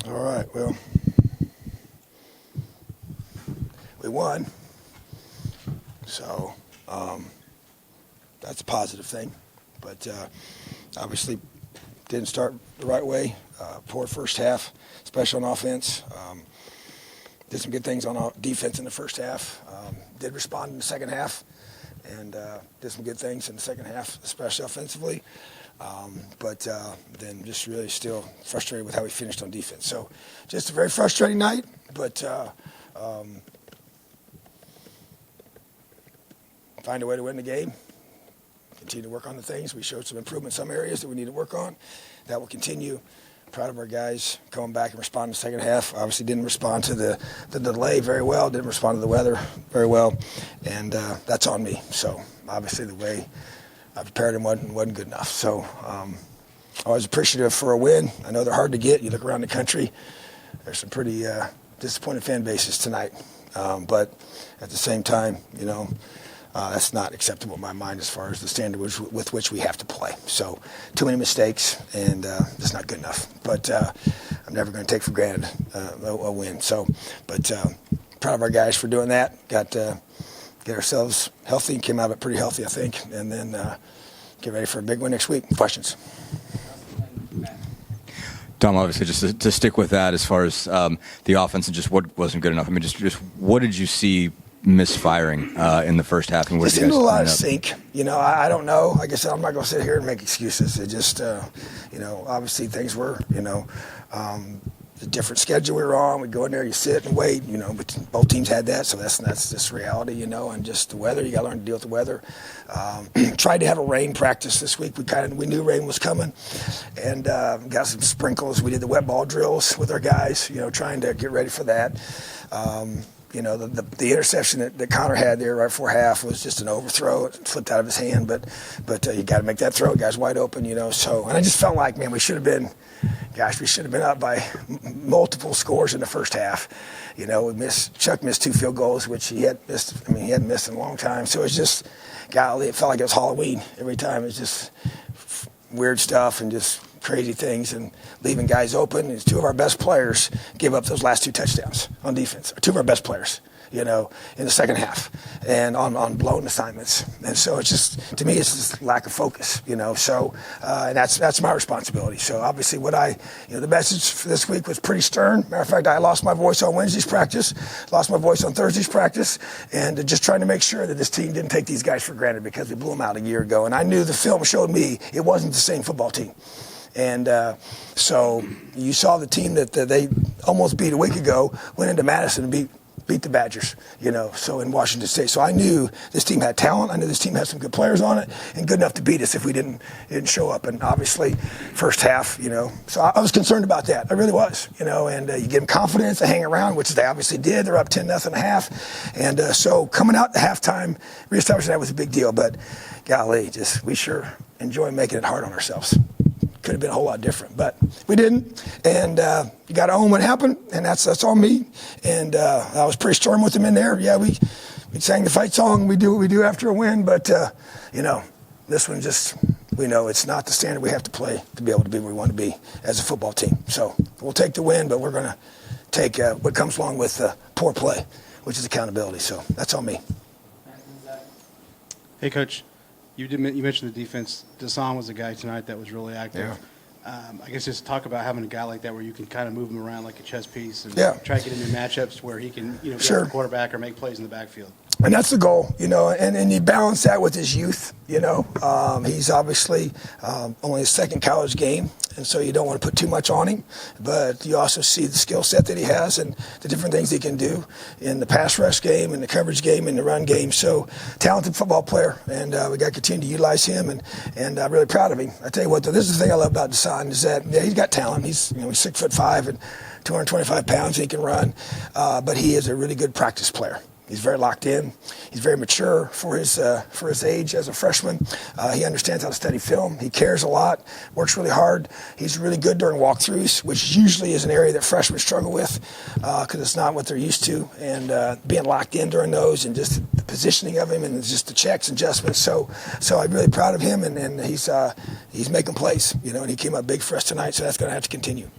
All right, well, we won, so that's a positive thing. But obviously didn't start the right way. Poor first half, especially on offense. Did some good things on defense in the first half. Did respond in the second half, and did some good things in the second half, especially offensively. But then just really still frustrated with how we finished on defense. So just a very frustrating night, but find a way to win the game. Continue to work on the things. We showed some improvement in some areas that we need to work on. That will continue. Proud of our guys coming back and responding in the second half. Obviously didn't respond to the delay very well. Didn't respond to the weather very well. And that's on me. So obviously the way I prepared him wasn't good enough. So I was appreciative for a win. I know they're hard to get. You look around the country, there's some pretty disappointed fan bases tonight. But at the same time, that's not acceptable in my mind as far as the standard with which we have to play. So too many mistakes, and that's not good enough. But I'm never going to take for granted a win. So, but proud of our guys for doing that. Got get ourselves healthy and came out of it pretty healthy, I think. And then get ready for a big win next week. Questions? Tom, obviously, just to stick with that as far as the offense and just what wasn't good enough. I mean, just what did you see misfiring in the first half? And it seemed a lot of sync. I don't know. Like I said, I'm not going to sit here and make excuses. It just, obviously things were, the different schedule we were on. We go in there, you sit and wait, but both teams had that, so that's just reality, and just the weather. You got to learn to deal with the weather. Tried to have a rain practice this week. We knew rain was coming, and got some sprinkles. We did the wet ball drills with our guys, trying to get ready for that. The interception that Connor had there right before half was just an overthrow. It slipped out of his hand, but you got to make that throw. Guys wide open, So, and I just felt like, man, we should have been up by multiple scores in the first half. Chuck missed 2 field goals, which he hadn't missed in a long time. So it was just, golly, it felt like it was Halloween every time. It was just weird stuff and just crazy things and leaving guys open. And 2 of our best players gave up those last 2 touchdowns on defense. 2 of our best players, in the second half and on blown assignments. And so it's just, to me, it's just lack of focus, So and that's my responsibility. So obviously the message for this week was pretty stern. Matter of fact, I lost my voice on Wednesday's practice, lost my voice on Thursday's practice, and just trying to make sure that this team didn't take these guys for granted because we blew them out a year ago. And I knew the film showed me it wasn't the same football team. And so you saw the team that they almost beat a week ago, went into Madison and beat the Badgers, so in Washington State. So I knew this team had talent. I knew this team had some good players on it and good enough to beat us if we didn't show up. And obviously, first half, so I was concerned about that. I really was, and you give them confidence to hang around, which they obviously did. They're up 10-0 at half. And so coming out to halftime, reestablishing that was a big deal. But golly, we sure enjoy making it hard on ourselves. Could have been a whole lot different, but we didn't. And you got to own what happened, and that's on me. And I was pretty stern with them in there. Yeah, we sang the fight song. We do what we do after a win, but this one just, we know it's not the standard we have to play to be able to be where we want to be as a football team. So we'll take the win, but we're going to take what comes along with poor play, which is accountability. So that's on me. Hey, Coach. You mentioned the defense. Deshaun was a guy tonight that was really active. Yeah. I guess just talk about having a guy like that where you can kind of move him around like a chess piece and try to get into matchups where he can get the quarterback or make plays in the backfield. And that's the goal, and you balance that with his youth, He's obviously only his second college game, and so you don't want to put too much on him. But you also see the skill set that he has and the different things he can do in the pass rush game, in the coverage game, in the run game. So talented football player, and we got to continue to utilize him, and I'm really proud of him. I tell you what, though, this is the thing I love about Deshaun is that, he's got talent. He's 6'5" and 225 pounds, and he can run, but he is a really good practice player. He's very locked in. He's very mature for his age as a freshman. He understands how to study film. He cares a lot, works really hard. He's really good during walkthroughs, which usually is an area that freshmen struggle with because it's not what they're used to. And being locked in during those and just the positioning of him and just the checks and adjustments. So I'm really proud of him, and he's making plays, and he came up big for us tonight, so that's going to have to continue.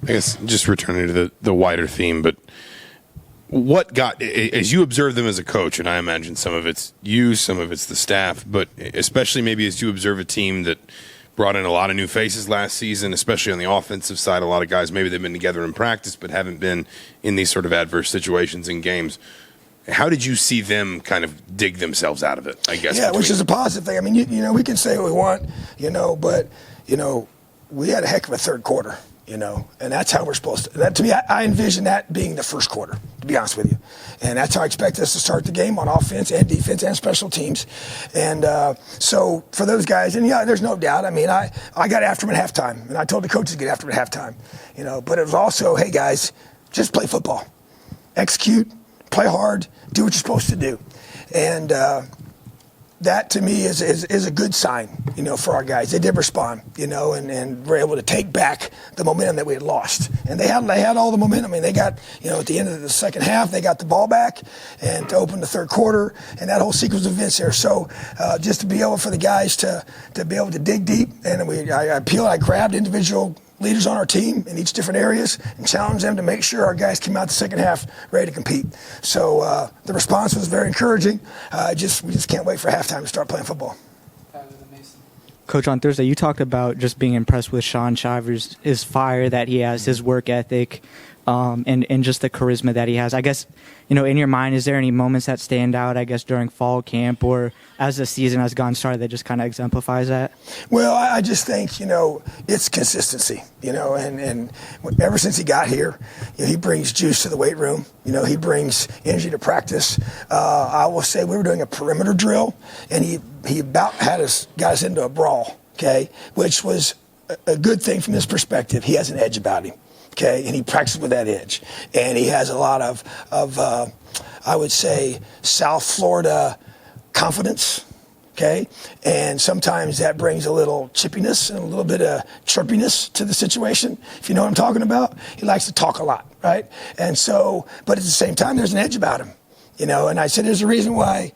I guess just returning to the wider theme, but what got, as you observe them as a coach, and I imagine some of it's you, some of it's the staff, but especially maybe as you observe a team that brought in a lot of new faces last season, especially on the offensive side, a lot of guys, maybe they've been together in practice but haven't been in these sort of adverse situations in games. How did you see them kind of dig themselves out of it, I guess? Yeah, which is a positive thing. I mean, you know, we can say what we want, you know, but, you know, we had a heck of a third quarter, you know, and that's how we're supposed to. That, to me, I envision that being the first quarter, to be honest with you. And that's how I expect us to start the game on offense and defense and special teams. And so for those guys, and yeah, there's no doubt. I mean, I got after them at halftime, and I told the coaches to get after them at halftime, you know, but it was also, hey, guys, just play football. Execute, play hard, do what you're supposed to do. And that, to me, is a good sign, you know, for our guys. They did respond, you know, and were able to take back the momentum that we had lost. And they had all the momentum. I mean, they got, you know, at the end of the second half, they got the ball back and to open the third quarter and that whole sequence of events there. So just to be able for the guys to be able to dig deep, and I grabbed individual leaders on our team in each different areas and challenged them to make sure our guys came out the second half ready to compete. So the response was very encouraging. We just can't wait for halftime to start playing football. Coach, on Thursday, you talked about just being impressed with Sean Shivers, his fire that he has, his work ethic, and just the charisma that he has. I guess, you know, in your mind, is there any moments that stand out, I guess, during fall camp or as the season has gone started that just kind of exemplifies that? Well, I just think, you know, it's consistency, you know, and ever since he got here, you know, he brings juice to the weight room. You know, he brings energy to practice. I will say we were doing a perimeter drill, and he about got us into a brawl, okay, which was a good thing from his perspective. He has an edge about him. Okay, and he practices with that edge, and he has a lot of I would say, South Florida confidence. Okay, and sometimes that brings a little chippiness and a little bit of chirpiness to the situation. If you know what I'm talking about, he likes to talk a lot, right? And so, but at the same time, there's an edge about him, you know. And I said, there's a reason why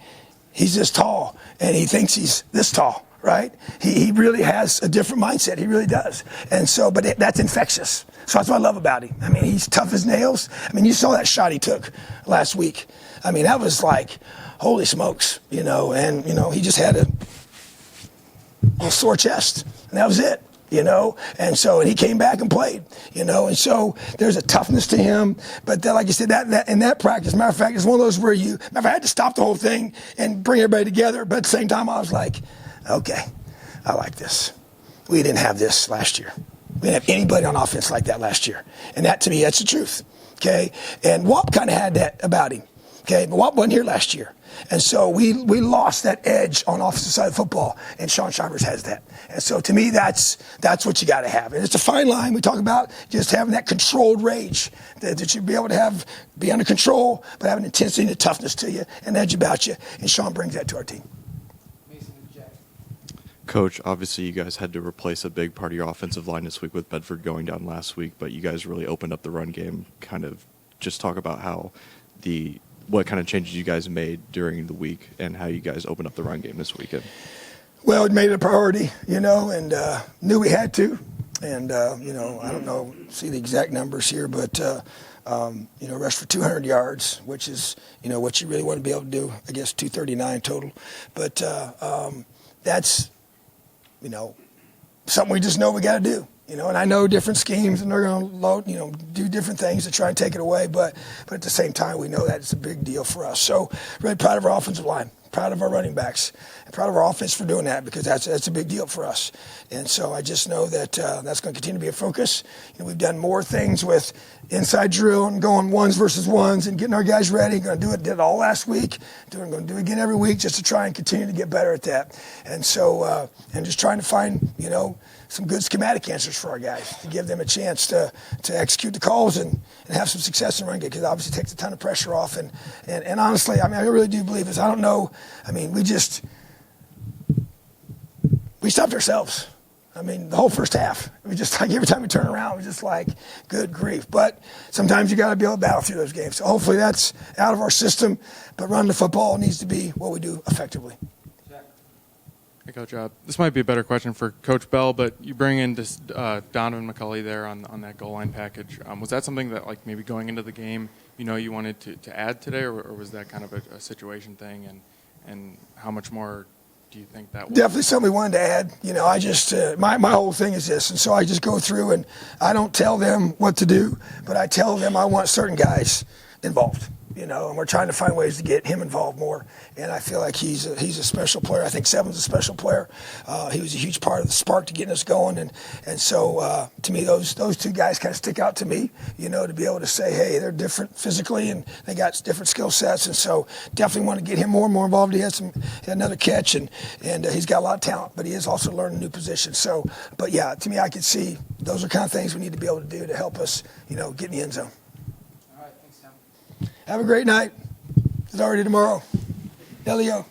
he's this tall, and he thinks he's this tall. Right? He really has a different mindset. He really does. And so, but that's infectious. So that's what I love about him. I mean, he's tough as nails. I mean, you saw that shot he took last week. I mean, that was like, holy smokes, you know, and, you know, he just had a sore chest, and that was it. You know, and so, and he came back and played, you know, and so there's a toughness to him. But then, like I said, that in that practice, matter of fact, it's one of those where I had to stop the whole thing and bring everybody together. But at the same time, I was like, okay, I like this. We didn't have this last year. We didn't have anybody on offense like that last year. And that, to me, that's the truth, okay? And Wap kind of had that about him, okay? But Wap wasn't here last year. And so we lost that edge on offensive side of football, and Sean Shivers has that. And so, to me, that's what you got to have. And it's a fine line. We talk about just having that controlled rage, that you be able to be under control, but have an intensity and a toughness to you, and edge about you. And Sean brings that to our team. Coach, obviously you guys had to replace a big part of your offensive line this week with Bedford going down last week, but you guys really opened up the run game. Kind of just talk about what kind of changes you guys made during the week and how you guys opened up the run game this weekend. Well, it made it a priority, you know, and knew we had to. And, you know, I don't see the exact numbers here, but, you know, rushed for 200 yards, which is, you know, what you really want to be able to do. I guess 239 total. But that's, you know, something we just know we got to do, you know, and I know different schemes and they're going to load, you know, do different things to try and take it away. But at the same time, we know that it's a big deal for us. So really proud of our offensive line, proud of our running backs, and proud of our offense for doing that, because that's a big deal for us. And so I just know that that's going to continue to be a focus. You know, we've done more things with inside drill and going ones versus ones and getting our guys ready. Did it all last week. Going to do it again every week just to try and continue to get better at that. And so, and just trying to find, you know, some good schematic answers for our guys to give them a chance to execute the calls and have some success in run game, because it obviously takes a ton of pressure off. And honestly, I mean, I really do believe this. I don't know. I mean, we stopped ourselves. I mean, the whole first half, we just like every time we turn around, we're just like, good grief. But sometimes you got to be able to battle through those games. So hopefully that's out of our system. But running the football needs to be what we do effectively. Hey, Coach. This might be a better question for Coach Bell, but you bring in this, Donovan McCulley there on that goal line package. Was that something that, like, maybe going into the game, you wanted to add today, or was that kind of a situation thing? And how much more do you think that was? Definitely something we wanted to add. I just, my whole thing is this, and so I just go through and I don't tell them what to do, but I tell them I want certain guys involved. And we're trying to find ways to get him involved more. And I feel like he's a special player. I think Seven's a special player. He was a huge part of the spark to getting us going. And so to me, those two guys kind of stick out to me, to be able to say, hey, they're different physically and they got different skill sets. And so definitely want to get him more and more involved. He had another catch and he's got a lot of talent, but he is also learning a new position. So, but yeah, to me, I could see those are kind of things we need to be able to do to help us, get in the end zone. Have a great night. It's already tomorrow. Elio.